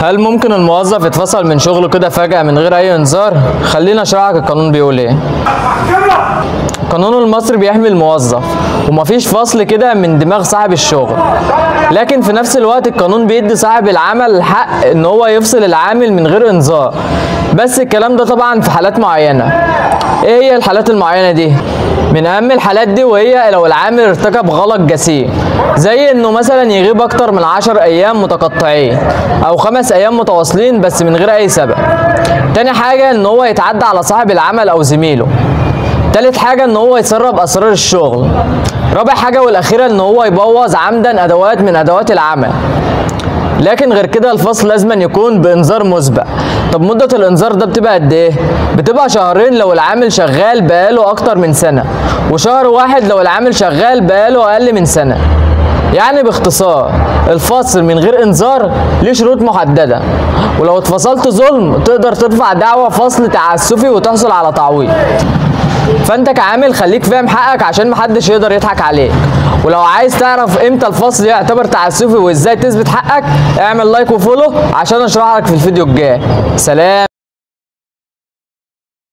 هل ممكن الموظف يتفصل من شغله كده فجأة من غير أي إنذار؟ خلينا أشرح لك القانون بيقول إيه. القانون المصري بيحمي الموظف ومفيش فصل كده من دماغ صاحب الشغل، لكن في نفس الوقت القانون بيدي صاحب العمل الحق إن هو يفصل العامل من غير إنذار، بس الكلام ده طبعا في حالات معينة. إيه هي الحالات المعينة دي؟ من أهم الحالات دي وهي لو العامل ارتكب غلط جسيم، زي إنه مثلا يغيب أكتر من 10 أيام متقطعين أو 5 أيام متواصلين بس من غير أي سبب. تاني حاجة إن هو يتعدى على صاحب العمل أو زميله. تالت حاجة إن هو يسرب أسرار الشغل. رابع حاجة والأخيرة إن هو يبوظ عمدا أدوات من أدوات العمل. لكن غير كده الفصل لازما يكون بإنذار مسبق. طب مدة الإنذار ده بتبقى قد إيه؟ بتبقى شهرين لو العامل شغال بقاله أكتر من سنة، وشهر واحد لو العامل شغال بقاله أقل من سنة. يعني باختصار الفصل من غير إنذار ليه شروط محددة، ولو اتفصلت ظلم تقدر ترفع دعوى فصل تعسفي وتحصل على تعويض. فانت كعامل خليك فاهم حقك عشان محدش يقدر يضحك عليك. ولو عايز تعرف امتى الفصل يعتبر تعسفي وازاي تثبت حقك، اعمل لايك وفولو عشان اشرح لك في الفيديو الجاي. سلام.